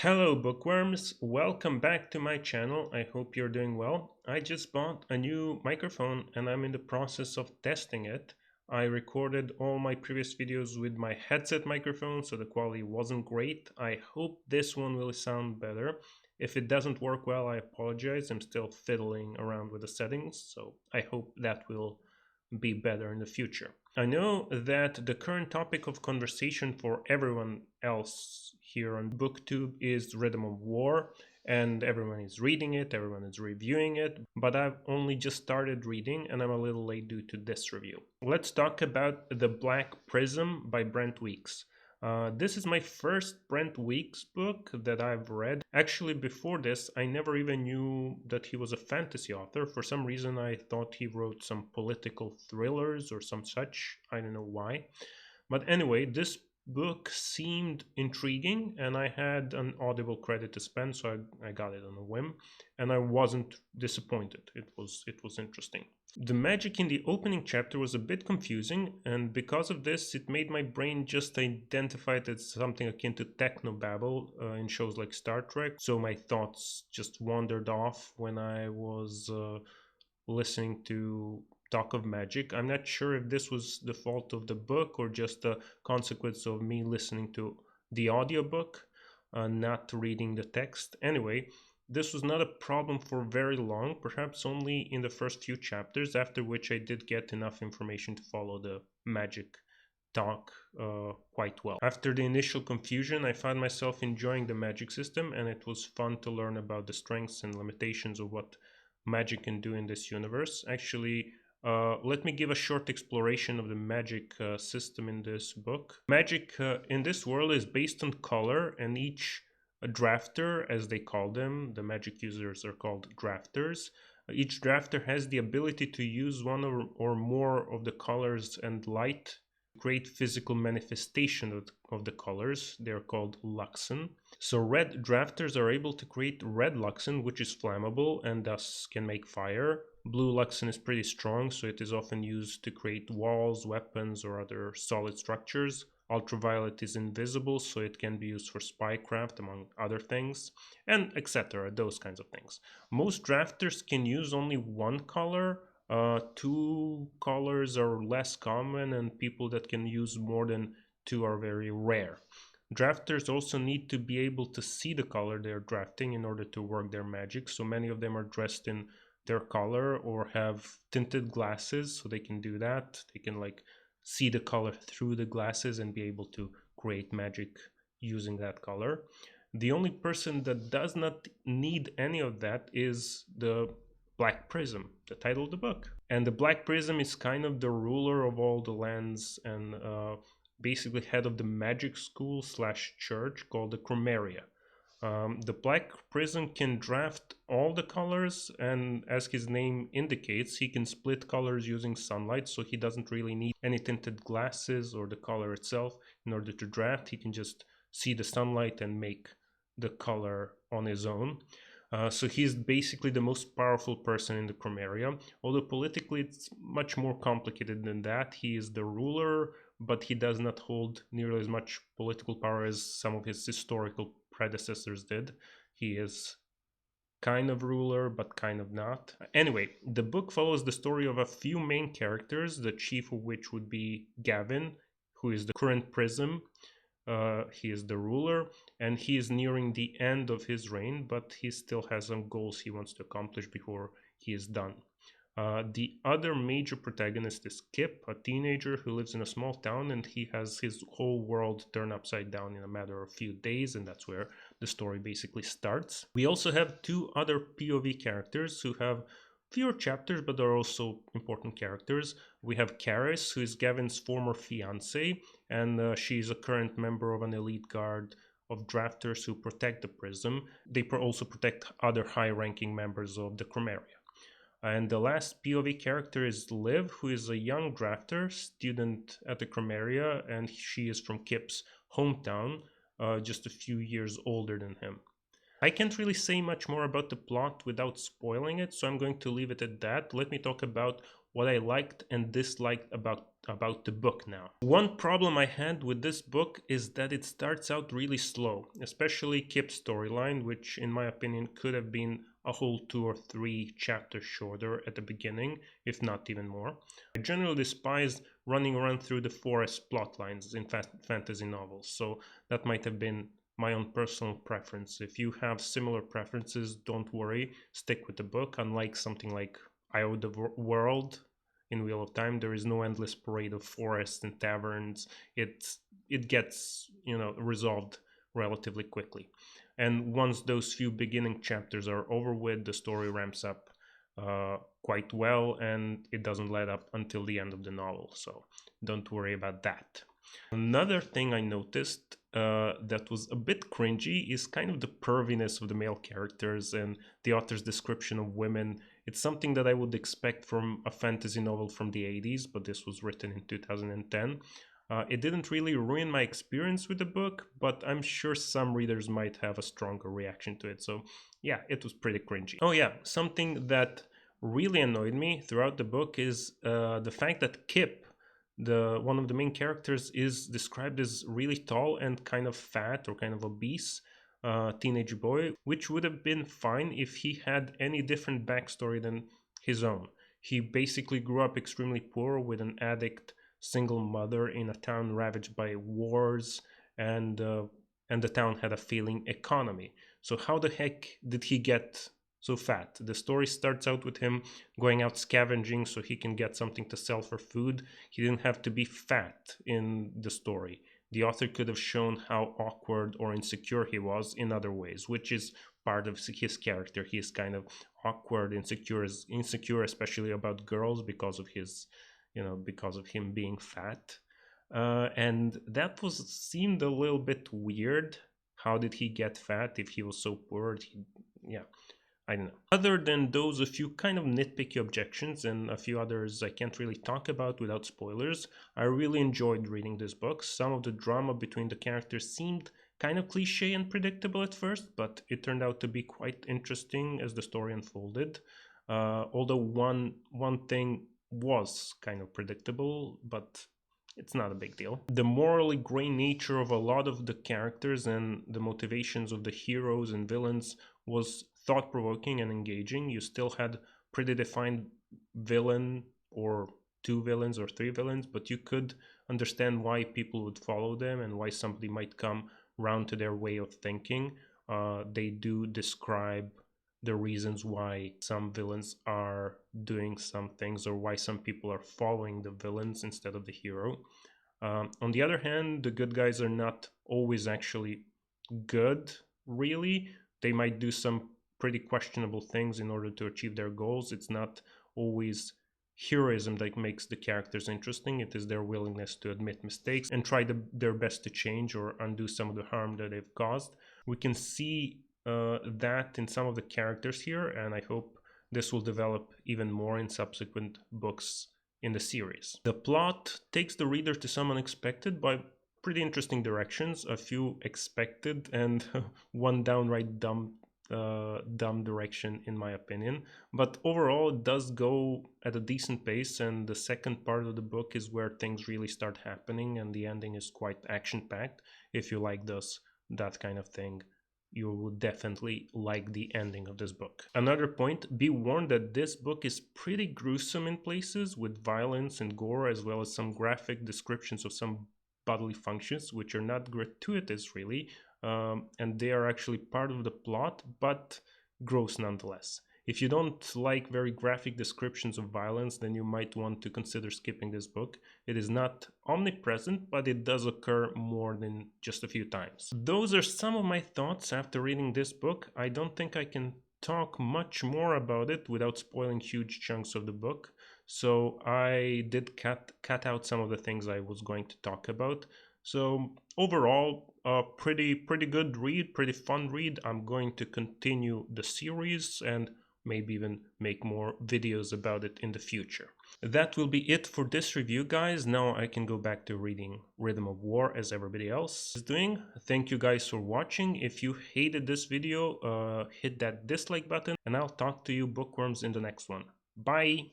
Hello bookworms, welcome back to my channel. I hope you're doing well. I just bought a new microphone and I'm in the process of testing it. I recorded all my previous videos with my headset microphone, so the quality wasn't great. I hope this one will sound better. If it doesn't work well, I apologize. I'm still fiddling around with the settings, so I hope that will be better in the future. I know that the current topic of conversation for everyone else here on BookTube is Rhythm of War, and everyone is reading it, everyone is reviewing it, but I've only just started reading and I'm a little late due to this review. Let's talk about The Black Prism by Brent Weeks. This is my first Brent Weeks book that I've read. Actually, before this, I never even knew that he was a fantasy author. For some reason, I thought he wrote some political thrillers or some such. I don't know why. But anyway, this book seemed intriguing and I had an Audible credit to spend, so I got it on a whim and I wasn't disappointed. It was interesting. The magic in the opening chapter was a bit confusing, and because of this, it made my brain just identify it as something akin to technobabble in shows like Star Trek. So my thoughts just wandered off when I was listening to talk of magic. I'm not sure if this was the fault of the book or just a consequence of me listening to the audiobook, not reading the text. Anyway, this was not a problem for very long, perhaps only in the first few chapters, after which I did get enough information to follow the magic talk quite well. After the initial confusion, I found myself enjoying the magic system, and it was fun to learn about the strengths and limitations of what magic can do in this universe. Actually, let me give a short exploration of the magic system in this book. Magic in this world is based on color, and each drafter, as they call them, the magic users are called drafters. Each drafter has the ability to use one or more of the colors and light to create physical manifestation of the colors. They're called luxen. So red drafters are able to create red luxen, which is flammable and thus can make fire. Blue luxen is pretty strong, so it is often used to create walls, weapons, or other solid structures. Ultraviolet is invisible, so it can be used for spycraft, among other things, and etc. Those kinds of things. Most drafters can use only one color. Two colors are less common, and people that can use more than two are very rare. Drafters also need to be able to see the color they're drafting in order to work their magic, so many of them are dressed in their color or have tinted glasses, so they can do that. They can see the color through the glasses and be able to create magic using that color. The only person that does not need any of that is the Black Prism, the title of the book. And the Black Prism is kind of the ruler of all the lands and basically head of the magic school slash church called the Chromaria. The Black Prism can draft all the colors, and as his name indicates, he can split colors using sunlight, so he doesn't really need any tinted glasses or the color itself in order to draft. He can just see the sunlight and make the color on his own. So he's basically the most powerful person in the Chromaria, although politically it's much more complicated than that. He is the ruler, but he does not hold nearly as much political power as some of his historical predecessors did. He is kind of ruler, but kind of not. Anyway, the book follows the story of a few main characters, the chief of which would be Gavin, who is the current prism. He is the ruler, and he is nearing the end of his reign, but he still has some goals he wants to accomplish before he is done. The other major protagonist is Kip, a teenager who lives in a small town, and he has his whole world turned upside down in a matter of a few days, and that's where the story basically starts. We also have two other POV characters who have fewer chapters, but are also important characters. We have Karis, who is Gavin's former fiancée, and she is a current member of an elite guard of drafters who protect the prism. They also protect other high-ranking members of the Chromaria. And the last POV character is Liv, who is a young drafter, student at the Chromaria, and she is from Kip's hometown, just a few years older than him. I can't really say much more about the plot without spoiling it, so I'm going to leave it at that. Let me talk about what I liked and disliked about the book now. One problem I had with this book is that it starts out really slow, especially Kip's storyline, which in my opinion could have been a whole 2 or 3 chapters shorter at the beginning, if not even more. I generally despise running around through the forest plot lines in fantasy novels, so that might have been my own personal preference. If you have similar preferences, don't worry, stick with the book. Unlike something like I.O. the World in Wheel of Time, there is no endless parade of forests and taverns. It gets, resolved relatively quickly. And once those few beginning chapters are over with, the story ramps up quite well, and it doesn't let up until the end of the novel. So don't worry about that. Another thing I noticed that was a bit cringy is kind of the perviness of the male characters and the author's description of women. It's something that I would expect from a fantasy novel from the 80s, but this was written in 2010. It didn't really ruin my experience with the book, but I'm sure some readers might have a stronger reaction to it. So yeah, it was pretty cringy. Oh yeah, something that really annoyed me throughout the book is the fact that Kip, one of the main characters, is described as really tall and kind of fat or kind of obese teenage boy, which would have been fine if he had any different backstory than his own. He basically grew up extremely poor with an addict single mother in a town ravaged by wars, and the town had a failing economy. So how the heck did he get so fat? The story starts out with him going out scavenging so he can get something to sell for food. He didn't have to be fat in the story. The author could have shown how awkward or insecure he was in other ways, which is part of his character. He is kind of awkward, insecure, especially about girls because of his, because of him being fat. And that seemed a little bit weird. How did he get fat if he was so poor? Yeah, I don't know. Other than those a few kind of nitpicky objections and a few others I can't really talk about without spoilers, I really enjoyed reading this book. Some of the drama between the characters seemed kind of cliche and predictable at first, but it turned out to be quite interesting as the story unfolded. Although one thing was kind of predictable, but it's not a big deal. The morally gray nature of a lot of the characters and the motivations of the heroes and villains was thought-provoking and engaging. You still had pretty defined villain or 2 villains or 3 villains, but you could understand why people would follow them and why somebody might come round to their way of thinking. They do describe the reasons why some villains are doing some things or why some people are following the villains instead of the hero. On the other hand, the good guys are not always actually good, really. They might do some pretty questionable things in order to achieve their goals. It's not always heroism that makes the characters interesting. It is their willingness to admit mistakes and try their best to change or undo some of the harm that they've caused. We can see that in some of the characters here, and I hope this will develop even more in subsequent books in the series. The plot takes the reader to some unexpected but pretty interesting directions, a few expected and one downright dumb direction in my opinion, but overall it does go at a decent pace, and the second part of the book is where things really start happening and the ending is quite action-packed. If you like that kind of thing, you will definitely like the ending of this book. Another point, be warned that this book is pretty gruesome in places, with violence and gore, as well as some graphic descriptions of some bodily functions, which are not gratuitous really, and they are actually part of the plot, but gross nonetheless. If you don't like very graphic descriptions of violence, then you might want to consider skipping this book. It is not omnipresent, but it does occur more than just a few times. Those are some of my thoughts after reading this book. I don't think I can talk much more about it without spoiling huge chunks of the book, so I did cut out some of the things I was going to talk about. So overall, a pretty good read, pretty fun read. I'm going to continue the series and maybe even make more videos about it in the future. That will be it for this review, guys. Now I can go back to reading Rhythm of War as everybody else is doing. Thank you guys for watching. If you hated this video, hit that dislike button, and I'll talk to you bookworms in the next one. Bye!